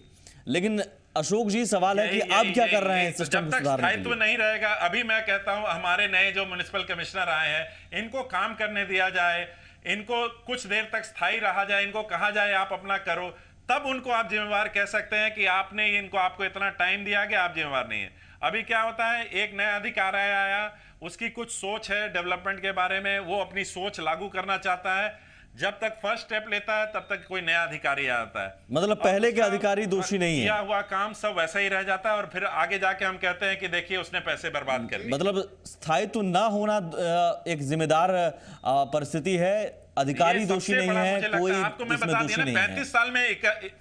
लेकिन अशोक जी सवाल है कि अब क्या कर रहे हैं सिस्टम को सुधारने के लिए? स्थायित्व नहीं रहेगा। अभी मैं कहता हूं हमारे नए जो म्युनिसिपल कमिश्नर आए हैं, इनको काम करने दिया जाए, इनको कुछ देर तक स्थायी रहा जाए, इनको कहा जाए आप अपना करो, तब उनको आप जिम्मेवार कह सकते हैं कि आपने आपको इतना टाइम दिया कि आप जिम्मेवार नहीं है। अभी क्या होता है, एक नया अधिकारी आया, उसकी कुछ सोच है डेवलपमेंट के बारे में, वो अपनी सोच लागू करना चाहता है, जब तक फर्स्ट स्टेप लेता है तब तक कोई नया अधिकारी आता है। मतलब पहले के अधिकारी दोषी नहीं है, किया हुआ काम सब वैसा ही रह जाता है और फिर आगे जाके हम कहते हैं कि देखिए उसने पैसे बर्बाद कर दिए। मतलब स्थायित्व ना होना एक जिम्मेदार परिस्थिति है, अधिकारी दोषी नहीं है, कोई इसमें दोषी नहीं है। 35 साल में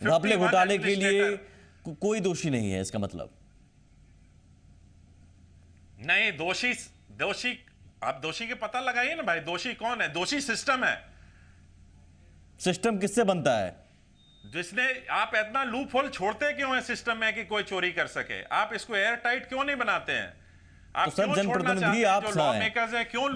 घपले घोटाले के लिए कोई दोषी नहीं है, इसका मतलब नहीं। दोषी आप दोषी के पता लगाइए ना भाई, दोषी कौन है? दोषी सिस्टम है। सिस्टम किससे बनता है? जिसने आप इतना लूप होल छोड़ते क्यों है सिस्टम में कि कोई चोरी कर सके? आप इसको एयर टाइट क्यों नहीं बनाते हैं? तो सर जनप्रतिनिधि आप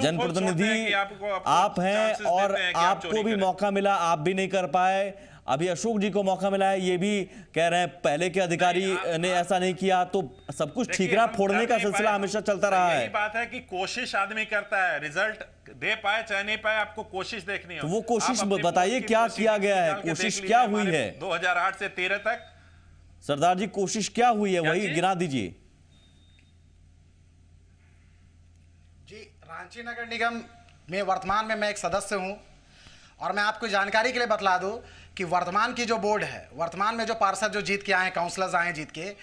जनप्रतिनिधि आप हैं और आपको भी मौका मिला, आप भी नहीं कर पाए। अभी अशोक जी को मौका मिला है, ये भी कह रहे हैं पहले के अधिकारी ने ऐसा नहीं किया, तो सब कुछ ठीकरा फोड़ने का सिलसिला हमेशा चलता रहा है। यही बात है कि कोशिश आदमी करता है, रिजल्ट दे पाए चाहे नहीं पाए, आपको कोशिश देखनी है। तो वो कोशिश बताइए क्या किया गया है, कोशिश क्या हुई है 2008 से 13 तक? सरदार जी कोशिश क्या हुई है वही गिना दीजिए। जी, रांची नगर निगम में वर्तमान में मैं एक सदस्य हूं और मैं आपको जानकारी के लिए बतला दूं कि वर्तमान की जो बोर्ड है, वर्तमान में जो पार्षद जो जीत के आए हैं, काउंसलर्स आए हैं जीत के,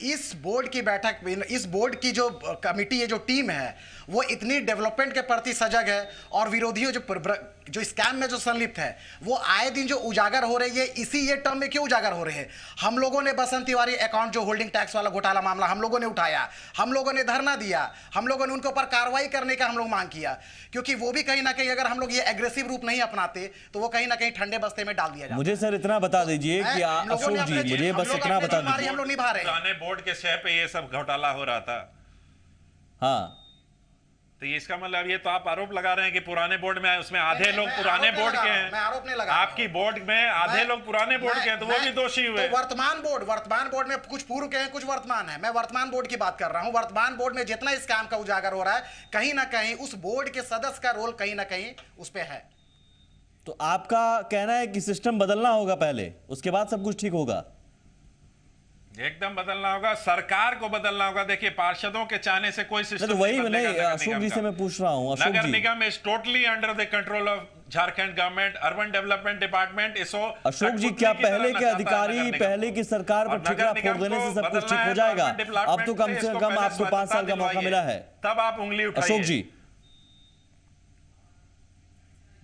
इस बोर्ड की बैठक, इस बोर्ड की जो कमिटी है, जो टीम है, वो इतनी डेवलपमेंट के प्रति सजग है और विरोधियों जो स्कैम में जो संलिप्त है वो आए दिन जो उजागर हो रही है, इसी ये टर्म में क्यों उजागर हो रहे हैं? हम लोगों ने बसंत तिवारी अकाउंट जो होल्डिंग टैक्स वाला घोटाला मामला हम लोगों ने उठाया, हम लोगों ने धरना दिया, हम लोगों ने उनके ऊपर कार्रवाई करने का हम लोग मांग किया, क्योंकि वो भी कहीं ना कहीं अगर हम लोग ये एग्रेसिव रूप नहीं अपनाते तो वो कहीं ना कहीं ठंडे बस्ते में डाल दिया जाता। मुझे सर इतना बता दीजिए कि अशोक जी, मुझे बस इतना बता दीजिए, हम लोग निभा रहे हैं। बोर्ड के शय पे ये सब घोटाला हो रहा था। हाँ, तो ये इसका मतलब ये तो आप आरोप लगा रहे हैं कि पुराने बोर्ड में उसमें आधे लोग पुराने बोर्ड के हैं। मैं आरोप नहीं लगा, आपकी बोर्ड में आधे लोग पुराने बोर्ड के हैं, तो वो भी दोषी हुए। तो वर्तमान बोर्ड में कुछ पूर्व के हैं, कुछ वर्तमान है। मैं वर्तमान बोर्ड की बात कर रहा हूं। वर्तमान बोर्ड में जितना इस काम का उजागर हो रहा है, कहीं ना कहीं उस बोर्ड के सदस्य का रोल कहीं ना कहीं उस पे है। तो आपका कहना है कि सिस्टम बदलना होगा पहले, उसके बाद सब कुछ ठीक होगा? एकदम बदलना होगा, सरकार को बदलना होगा। देखिए पार्षदों के चाहने से कोई सिस्टम तो वही नहीं, अशोक जी से मैं पूछ रहा हूँ। Nagar nigam is totally under the control of Jharkhand government, urban development department. इसो अशोक जी, क्या पहले के अधिकारी पहले की सरकार पर ठिकरा फोड़ देने से सब कुछ ठीक हो जाएगा? अब तो कम से कम आपको 5 साल का मौका मिला है, तब आप उंगली उठाइए। अशोक जी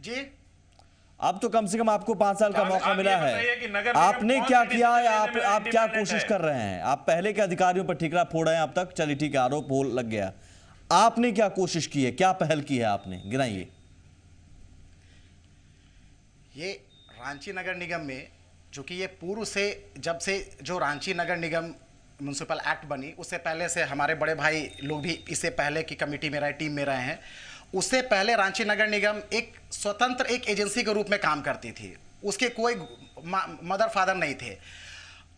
जी, अब तो कम से कम आपको 5 साल का मौका मिला है। आपने क्या किया है? आप क्या कोशिश कर रहे हैं? आप पहले के अधिकारियों पर ठिकरा फोड़ रहे हैं अब तक, चलिए ठीक है, आरोप हो लग गया। आपने क्या कोशिश की है, क्या पहल की है आपने, गिनाइए। ये रांची नगर निगम में, जो कि ये पूर्व से, जब से जो रांची नगर निगम म्युनिसिपल एक्ट बनी, उससे पहले से हमारे बड़े भाई लोग भी इससे पहले की कमेटी में रहे, टीम में रहे हैं। उससे पहले रांची नगर निगम एक स्वतंत्र एक एजेंसी के रूप में काम करती थी, उसके कोई मदर फादर नहीं थे।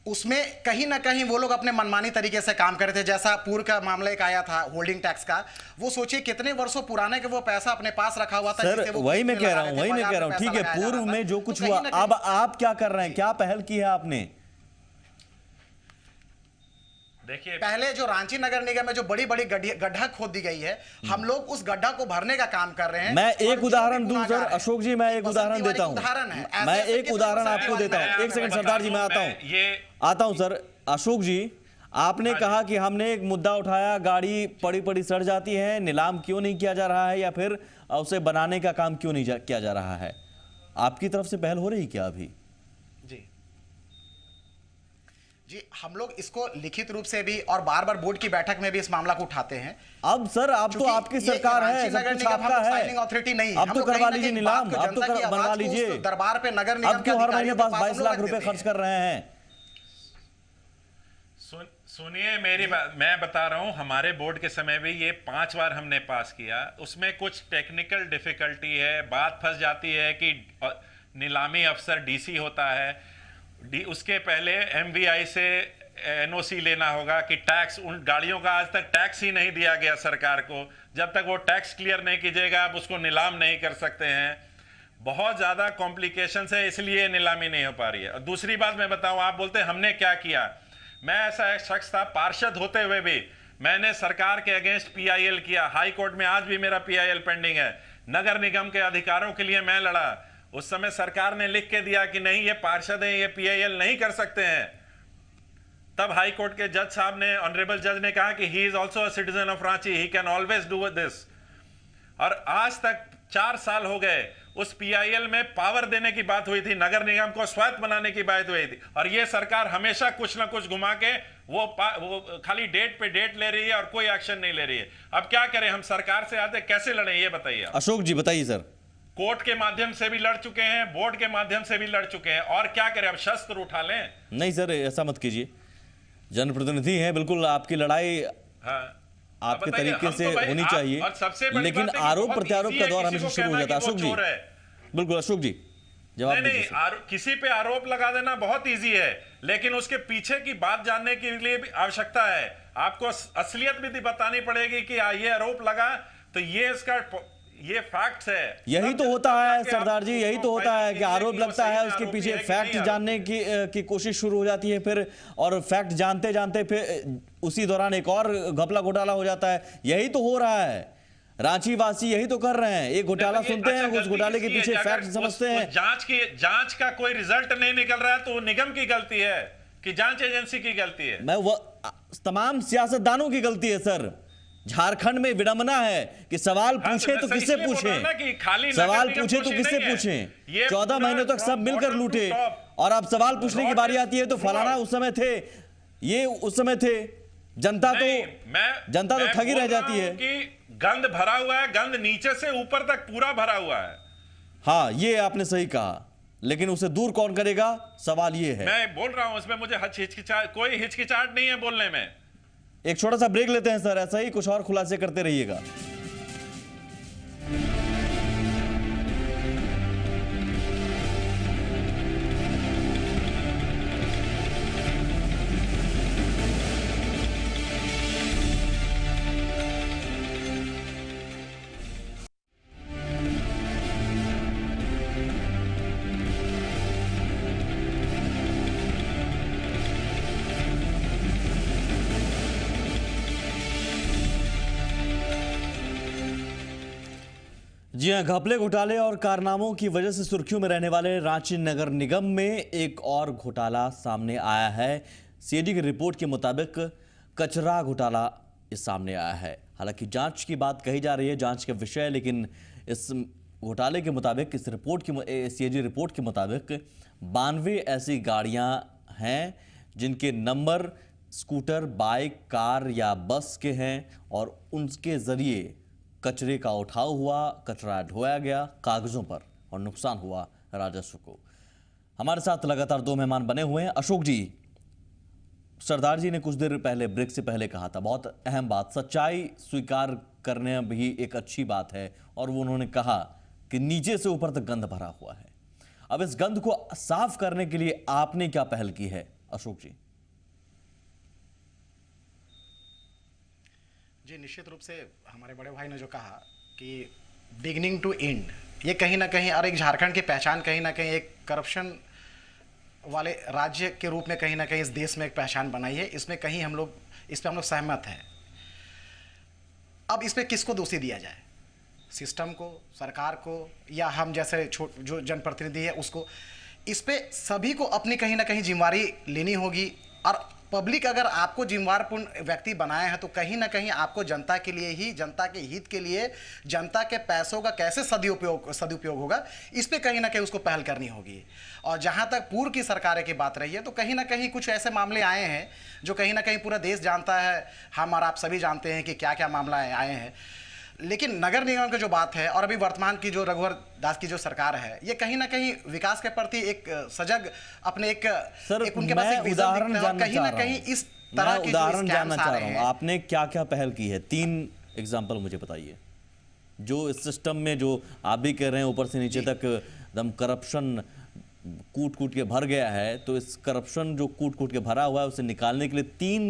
उसमें कहीं ना कहीं वो लोग अपने मनमानी तरीके से काम कर रहे थे। जैसा पूर्व का मामला एक आया था होल्डिंग टैक्स का, वो सोचिए कितने वर्षों पुराने के वो पैसा अपने पास रखा हुआ था। सर वही मैं कह रहा हूँ, ठीक है, पूर्व में जो कुछ हुआ, अब आप क्या कर रहे हैं, क्या पहल की है आपने? देखिए पहले जो रांची नगर निगम में जो बड़ी बड़ी गड्ढा खोद दी गई है, हम लोग उस गड्ढा को भरने का काम कर रहे हैं। मैं एक उदाहरण दूं सर, अशोक जी मैं एक उदाहरण देता हूं, मैं एक उदाहरण आपको देता हूं। एक सेकंड सरदार जी, मैं आता हूं सर। अशोक जी, आपने कहा कि हमने एक मुद्दा उठाया, गाड़ी पड़ी पड़ी सड़ जाती है, नीलाम क्यों नहीं किया जा रहा है या फिर उसे बनाने का काम क्यों नहीं किया जा रहा है? आपकी तरफ से पहल हो रही क्या अभी? जी, हम लोग इसको लिखित रूप से भी और बार बार बोर्ड की बैठक में भी इस मामला को उठाते हैं। अब सर अब तो आपकी सरकार है, सब कुछ आपका है, साइनिंग अथॉरिटी नहीं। अब तो करवा लीजिए नीलाम, अब तो बनवा लीजिए। दरबार पे नगर निगम अब क्यों हर महीने 22 लाख रुपए खर्च कर रहे हैं? सुनिए मेरी बात, मैं बता रहा हूं, हमारे बोर्ड के समय भी ये 5 बार हमने पास किया। उसमें कुछ टेक्निकल डिफिकल्टी है, बात फंस जाती है कि नीलामी अफसर डीसी होता है, उसके पहले एमवीआई से एनओसी लेना होगा कि टैक्स, उन गाड़ियों का आज तक टैक्स ही नहीं दिया गया सरकार को। जब तक वो टैक्स क्लियर नहीं कीजिएगा आप उसको नीलाम नहीं कर सकते हैं। बहुत ज़्यादा कॉम्प्लिकेशंस है, इसलिए नीलामी नहीं हो पा रही है। और दूसरी बात मैं बताऊं, आप बोलते हैं हमने क्या किया। मैं ऐसा एक शख्स था, पार्षद होते हुए भी मैंने सरकार के अगेंस्ट पीआईएल किया। हाई कोर्ट में आज भी मेरा पीआईएल पेंडिंग है। नगर निगम के अधिकारों के लिए मैं लड़ा। उस समय सरकार ने लिख के दिया कि नहीं, ये पार्षद हैं, ये पीआईएल नहीं कर सकते हैं। तब हाई कोर्ट के जज साहब ने, ऑनरेबल जज ने कहा कि he is also a citizen of Ranchi, he can always do this. और आज तक 4 साल हो गए, उस पीआईएल में पावर देने की बात हुई थी, नगर निगम को स्वायत्त बनाने की बात हुई थी, और ये सरकार हमेशा कुछ ना कुछ घुमा के वो खाली डेट पे डेट ले रही है और कोई एक्शन नहीं ले रही है। अब क्या करें, हम सरकार से आते कैसे लड़ें, ये बताइए। अशोक जी बताइए सर। कोर्ट के माध्यम से भी लड़ चुके हैं, बोर्ड के माध्यम से भी लड़ चुके हैं, और क्या करें, अब शस्त्र उठा लें? नहीं सर, ऐसा मत कीजिए, जनप्रतिनिधि हैं, बिल्कुल आपकी लड़ाई आपके तरीके से होनी चाहिए, लेकिन आरोप प्रत्यारोप का दौर हमेशा शुरू हो जाता है। अशोक जी बिल्कुल, अशोक जी जवाब नहीं, किसी पे आरोप लगा देना बहुत इजी है, लेकिन उसके पीछे की बात जानने के लिए भी आवश्यकता है। आपको असलियत भी बतानी पड़ेगी कि ये आरोप लगा तो ये फैक्ट्स है। यही तो होता है सरदार जी, यही तो होता है कि आरोप लगता है, उसके पीछे फैक्ट जानने की कोशिश शुरू हो जाती है फिर, और फैक्ट जानते जानते फिर उसी दौरान एक और घपला घोटाला हो जाता है। यही तो हो रहा है, रांची वासी यही तो कर रहे हैं, एक घोटाला सुनते हैं, उस घोटाले के पीछे फैक्ट समझते हैं। जांच का कोई रिजल्ट नहीं निकल रहा है तो निगम की गलती है कि जांच एजेंसी की गलती है? तमाम सियासतदानों की गलती है सर। झारखंड में विडंबना है कि सवाल पूछे तो किससे पूछें, सवाल पूछे तो किससे पूछें। 14 महीने तक सब मिलकर लूटे, और अब सवाल पूछने की बारी आती है तो फलाना उस समय थे, ये उस समय थे। जनता तो ठगी रह जाती है कि गंद भरा हुआ है, गंद नीचे से ऊपर तक पूरा भरा हुआ है। हाँ, ये आपने सही कहा, लेकिन उसे दूर कौन करेगा, सवाल ये है। मैं बोल रहा हूं, उसमें मुझे कोई हिचकिचाहट नहीं है बोलने में। एक छोटा सा ब्रेक लेते हैं सर, ऐसा ही कुछ और खुलासे करते रहिएगा। जी हां, घपले घोटाले और कारनामों की वजह से सुर्खियों में रहने वाले रांची नगर निगम में एक और घोटाला सामने आया है। सीएडी की रिपोर्ट के मुताबिक कचरा घोटाला इस सामने आया है। हालांकि जांच की बात कही जा रही है, जांच का विषय, लेकिन इस घोटाले के मुताबिक, इस रिपोर्ट की सीएजी रिपोर्ट के मुताबिक 92 ऐसी गाड़ियां हैं जिनके नंबर स्कूटर, बाइक, कार या बस के हैं और उनके जरिए कचरे का उठाव हुआ, कचरा ढोया गया कागजों पर और नुकसान हुआ राजस्व को। हमारे साथ लगातार दो मेहमान बने हुए हैं। अशोक जी, सरदार जी ने कुछ देर पहले, ब्रेक से पहले कहा था, बहुत अहम बात, सच्चाई स्वीकार करने भी एक अच्छी बात है, और वो उन्होंने कहा कि नीचे से ऊपर तक गंद भरा हुआ है। अब इस गंद को साफ करने के लिए आपने क्या पहल की है अशोक जी? जी, निश्चित रूप से हमारे बड़े भाई ने जो कहा कि बिगिनिंग टू एंड, ये कहीं ना कहीं, और एक झारखंड की पहचान कहीं ना कहीं एक करप्शन वाले राज्य के रूप में कहीं ना कहीं इस देश में एक पहचान बनाई है। इसमें कहीं हम लोग सहमत हैं। अब इस पर किसको दोषी दिया जाए, सिस्टम को, सरकार को, या हम जैसे जो जनप्रतिनिधि है उसको? इस पे सभी को अपनी कहीं ना कहीं जिम्मेवारी लेनी होगी। और पब्लिक अगर आपको जिम्मेवारपूर्ण व्यक्ति बनाए हैं तो कहीं ना कहीं आपको जनता के लिए ही, जनता के हित के लिए, जनता के पैसों का कैसे सदुपयोग होगा, इस पे कहीं ना कहीं उसको पहल करनी होगी। और जहां तक पूर्व की सरकारें की बात रही है तो कहीं ना कहीं कुछ ऐसे मामले आए हैं जो कहीं ना कहीं पूरा देश जानता है, हम और आप सभी जानते हैं कि क्या क्या मामला आए हैं। लेकिन नगर निगम की जो बात है और अभी वर्तमान की जो रघुवर दास की जो सरकार है, ये कहीं ना कहीं विकास के प्रति एक सजग, अपने एक उनके पास एक विजन दिखता है, कहीं ना कहीं इस तरह के उदाहरण जानना चाह रहा हूं, आपने क्या क्या पहल की है? 3 एग्जाम्पल मुझे बताइए, जो इस सिस्टम में, जो आप भी कह रहे हैं ऊपर से नीचे तक एकदम करप्शन कूट कूट के भर गया है, तो इस करप्शन जो कूट कूट के भरा हुआ है उसे निकालने के लिए 3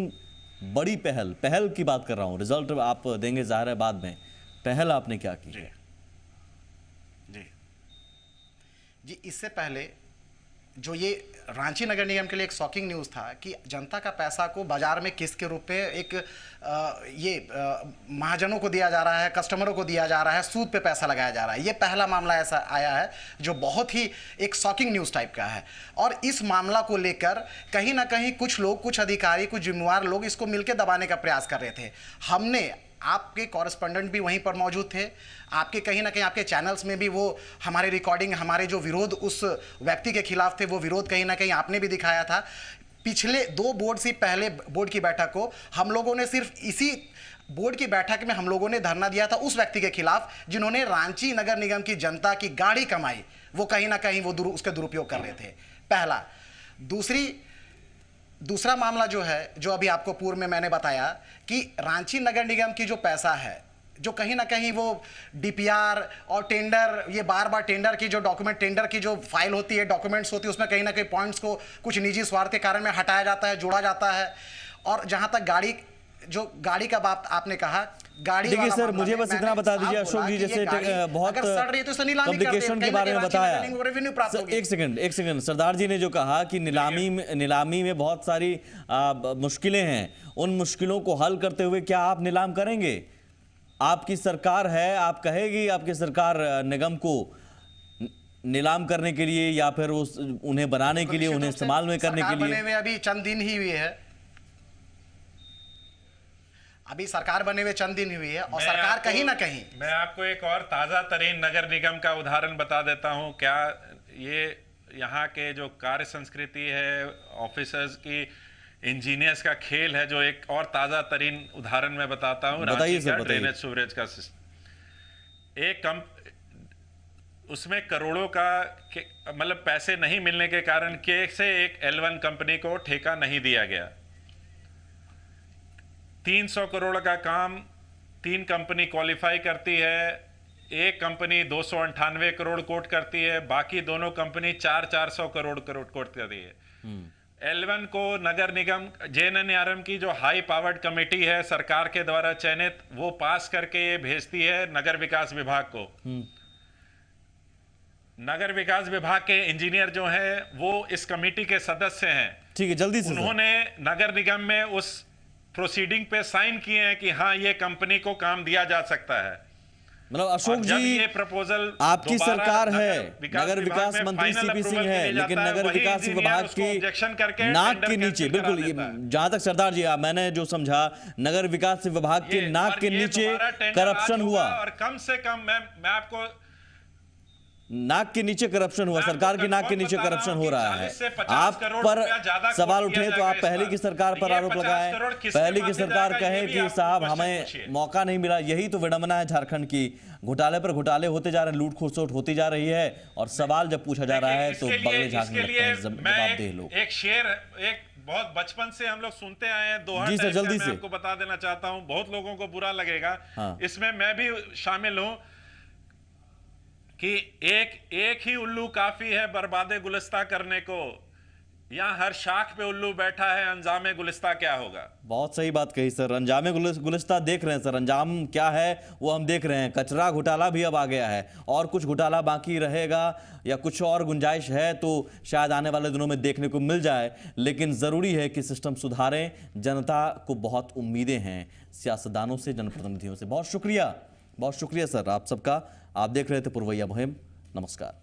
बड़ी पहल की बात कर रहा हूं। रिजल्ट आप देंगे जाहिर है बाद में, पहल आपने क्या की? जी, इससे पहले जो ये रांची नगर निगम के लिए एक शॉकिंग न्यूज़ था कि जनता का पैसा को बाजार में किस्त के रूप में एक महाजनों को दिया जा रहा है, कस्टमरों को दिया जा रहा है, सूद पे पैसा लगाया जा रहा है। ये पहला मामला ऐसा आया है जो बहुत ही एक शॉकिंग न्यूज़ टाइप का है। और इस मामला को लेकर कहीं ना कहीं कुछ लोग, कुछ अधिकारी, कुछ जिम्मेवार लोग इसको मिलकर दबाने का प्रयास कर रहे थे। हमने, आपके कॉरेस्पॉन्डेंट भी वहीं पर मौजूद थे, आपके कहीं ना कहीं आपके चैनल्स में भी वो हमारे रिकॉर्डिंग, हमारे जो विरोध उस व्यक्ति के खिलाफ थे, वो विरोध कहीं ना कहीं आपने भी दिखाया था। पिछले 2 बोर्ड से पहले बोर्ड की बैठक को हम लोगों ने, सिर्फ इसी बोर्ड की बैठक में हम लोगों ने धरना दिया था उस व्यक्ति के खिलाफ जिन्होंने रांची नगर निगम की जनता की गाड़ी कमाई, वो कहीं ना कहीं वो उसका दुरुपयोग कर रहे थे। पहला। दूसरा मामला जो है, जो अभी आपको पूर्व में मैंने बताया कि रांची नगर निगम की जो पैसा है, जो कहीं ना कहीं वो डीपीआर और टेंडर, ये बार बार टेंडर की जो डॉक्यूमेंट, टेंडर की जो फाइल होती है, डॉक्यूमेंट्स होती है, उसमें कहीं ना कहीं पॉइंट्स को कुछ निजी स्वार्थ के कारण में हटाया जाता है, जोड़ा जाता है। और जहां तक गाड़ी का बात आपने कहा, गाड़ी, देखिए सर, मुझे बस इतना बता दीजिए अशोक जी, जैसे बहुत कम्युनिकेशन के बारे में बताया। एक सेकंड, सरदार जी ने जो कहा कि नीलामी में बहुत सारी मुश्किलें हैं, उन मुश्किलों को हल करते हुए क्या आप नीलाम करेंगे? आपकी सरकार है, आप कहेगी आपकी सरकार निगम को नीलाम करने के लिए या फिर उन्हें बनाने के लिए, उन्हें इस्तेमाल में करने के लिए? अभी चंद दिन ही हुए हैं, अभी सरकार बने हुए चंद दिन हुई है और सरकार कहीं ना कहीं, मैं आपको एक और ताज़ा तरीन नगर निगम का उदाहरण बता देता हूं। क्या ये यहाँ के जो कार्य संस्कृति है, ऑफिसर्स की, इंजीनियर्स का खेल है, जो एक और ताज़ा तरीन उदाहरण मैं बताता हूँ। रांची का ड्रेनेज सीवरेज का सिस्टम, उसमें करोड़ों का मतलब पैसे नहीं मिलने के कारण कैसे एक L1 कंपनी को ठेका नहीं दिया गया। 300 करोड़ का काम 3 कंपनी क्वालिफाई करती है, एक कंपनी 298 करोड़ कोट करती है, बाकी दोनों कंपनी 400 करोड़ कोट करती है। L1 को नगर निगम, JNNRM की जो हाई पावर्ड कमेटी है सरकार के द्वारा चयनित, वो पास करके ये भेजती है नगर विकास विभाग को। नगर विकास विभाग के इंजीनियर जो हैं वो इस कमेटी के सदस्य हैं। ठीक है, जल्दी से। उन्होंने नगर निगम में उस प्रोसीडिंग पे साइन किए हैं कि हाँ, ये कंपनी को काम दिया जा सकता है। मतलब अशोक जी, ये प्रपोजल आपकी सरकार है, नगर विकास मंत्री सीपी सिंह है, लेकिन नगर विकास विभाग की नाक के नीचे, बिल्कुल जहां तक सरदार जी मैंने जो समझा, नगर विकास विभाग के नाक के नीचे करप्शन हुआ, और कम से कम मैं आपको नाक के नीचे करप्शन हुआ, सरकार की नाक के नीचे करप्शन हो रहा है। आप पर सवाल उठे तो आप पहले की सरकार पर आरोप लगाएं, पहले की सरकार कहे कि साहब हमें मौका नहीं मिला। यही तो विडंबना है झारखंड की, घोटाले पर घोटाले होते जा रहे हैं, लूट खसोट होती जा रही है, और सवाल जब पूछा जा रहा है तो बगले झांकने लगते हैं जवाबदेह लोग। एक शेर, एक बहुत बचपन से हम लोग सुनते आए हैं, दोहा जी सर, जल्दी से आपको बता देना चाहता हूं, बहुत लोगों को बुरा लगेगा, इसमें मैं भी शामिल हूं, कि एक ही उल्लू काफी है बर्बादे गुलिस्ता करने को, यहाँ हर शाख पे उल्लू बैठा है, अंजामे गुलिस्ता क्या होगा। बहुत सही बात कही सर, अंजामे गुलिस्ता देख रहे हैं सर, अंजाम क्या है वो हम देख रहे हैं। कचरा घोटाला भी अब आ गया है, और कुछ घोटाला बाकी रहेगा या कुछ और गुंजाइश है तो शायद आने वाले दिनों में देखने को मिल जाए, लेकिन ज़रूरी है कि सिस्टम सुधारें। जनता को बहुत उम्मीदें हैं सियासतदानों से, जनप्रतिनिधियों से। बहुत शुक्रिया सर आप सबका। आप देख रहे थे पुरवैया मुहिम। नमस्कार।